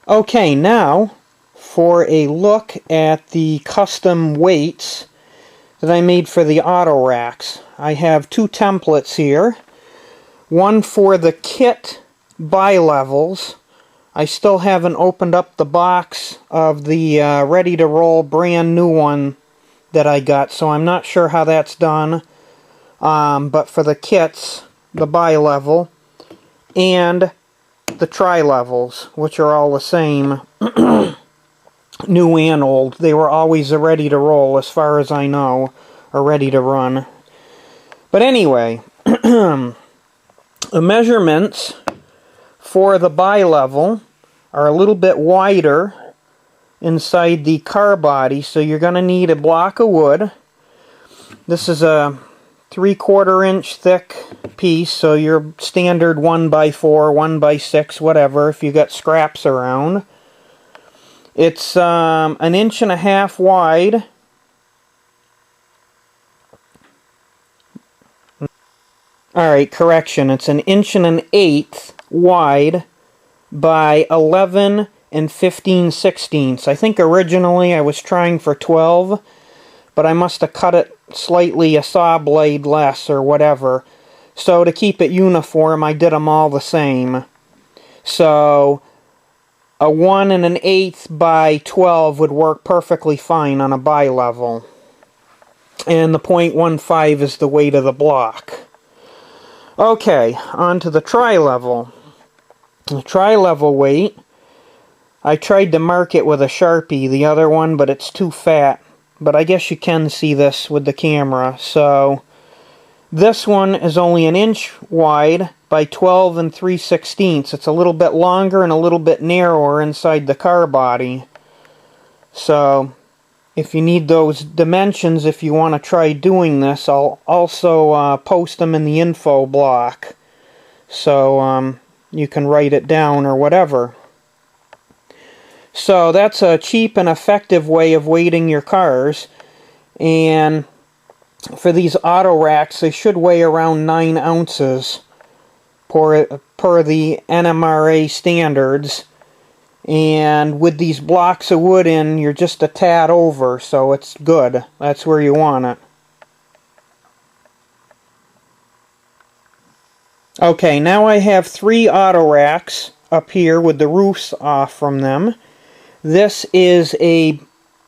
Okay, now for a look at the custom weights that I made for the auto racks. I have two templates here. One for the kit bi-levels. I still haven't opened up the box of the ready-to-roll brand new one that I got, so I'm not sure how that's done. But for the kits, the bi-level, and the tri-levels, which are all the same, new and old, they were always ready to roll, as far as I know, or ready to run. But anyway, the measurements for the bi-level are a little bit wider inside the car body, so you're going to need a block of wood. This is a 3/4 inch thick piece, so your standard 1x4, 1x6, whatever, if you got scraps around. It's 1.5 inches wide. Alright, correction, it's 1.1 inches wide by 11 15/16. I think originally I was trying for 12, but I must have cut it slightly a saw blade less or whatever. So to keep it uniform, I did them all the same. So a 1 1/8 by 12 would work perfectly fine on a bi-level. And the 0.15 is the weight of the block. Okay, on to the tri-level. The tri-level weight, I tried to mark it with a Sharpie, the other one, but it's too fat. But I guess you can see this with the camera. So this one is only 1 inch wide by 12 3/16. It's a little bit longer and a little bit narrower inside the car body. So if you need those dimensions, if you want to try doing this, I'll also post them in the info block. So you can write it down or whatever. So that's a cheap and effective way of weighting your cars. And for these auto racks, they should weigh around 9 ounces per the NMRA standards. And with these blocks of wood in, you're just a tad over, so it's good. That's where you want it. Okay, now I have 3 auto racks up here with the roofs off from them. This is a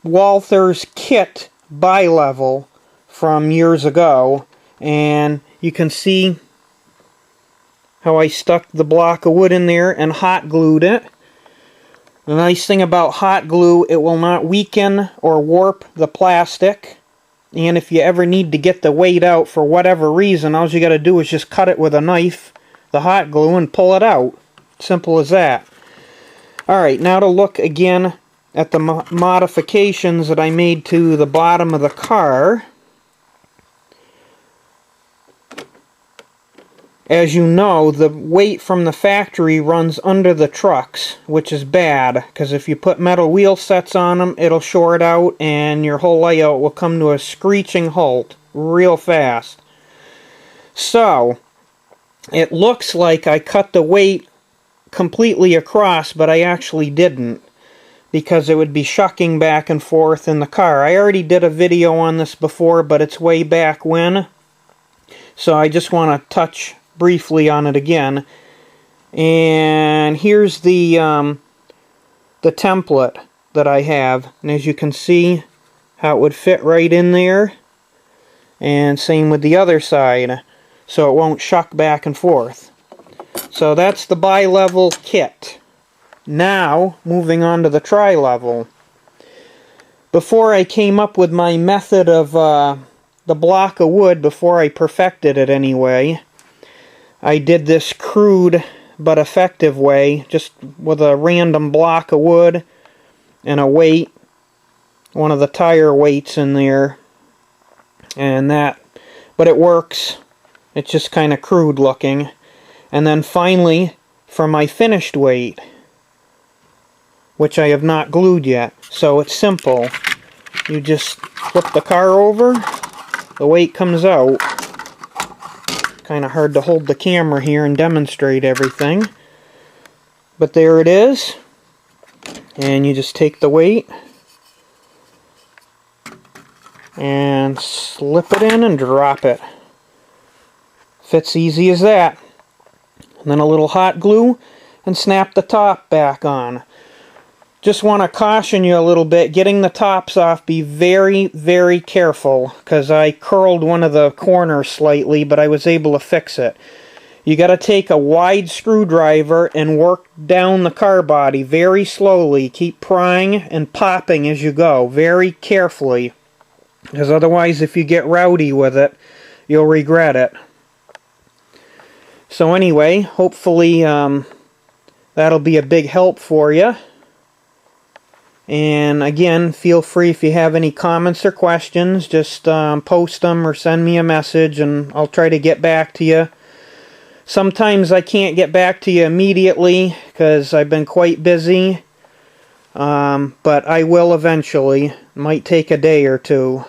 Walthers kit bi-level from years ago, and you can see how I stuck the block of wood in there and hot glued it. The nice thing about hot glue, it will not weaken or warp the plastic, and if you ever need to get the weight out for whatever reason, all you got to do is just cut it with a knife, the hot glue, and pull it out. Simple as that. Alright, now to look again at the modifications that I made to the bottom of the car. As you know, the weight from the factory runs under the trucks, which is bad, because if you put metal wheel sets on them, it'll short out and your whole layout will come to a screeching halt real fast. So, it looks like I cut the weight completely across, but I actually didn't, because it would be shucking back and forth in the car. I already did a video on this before, but it's way back when, so I just want to touch briefly on it again. And here's the template that I have, and as you can see how it would fit right in there, and same with the other side, so it won't shuck back and forth. So that's the bi-level kit. Now, moving on to the tri-level. Before I came up with my method of the block of wood, before I perfected it anyway, I did this crude but effective way, just with a random block of wood and a weight, one of the tire weights in there, and that, but it works. It's just kind of crude looking. And then finally, for my finished weight, which I have not glued yet. So it's simple. You just flip the car over, the weight comes out. Kind of hard to hold the camera here and demonstrate everything. But there it is. And you just take the weight and slip it in and drop it. Fits easy as that. And then a little hot glue and snap the top back on. Just want to caution you a little bit, getting the tops off, be very, very careful, because I curled one of the corners slightly, but I was able to fix it. You got to take a wide screwdriver and work down the car body very slowly. Keep prying and popping as you go, very carefully, because otherwise if you get rowdy with it, you'll regret it. So anyway, hopefully that'll be a big help for you. And again, feel free if you have any comments or questions, just post them or send me a message and I'll try to get back to you. Sometimes I can't get back to you immediately because I've been quite busy, but I will eventually. It might take a day or two.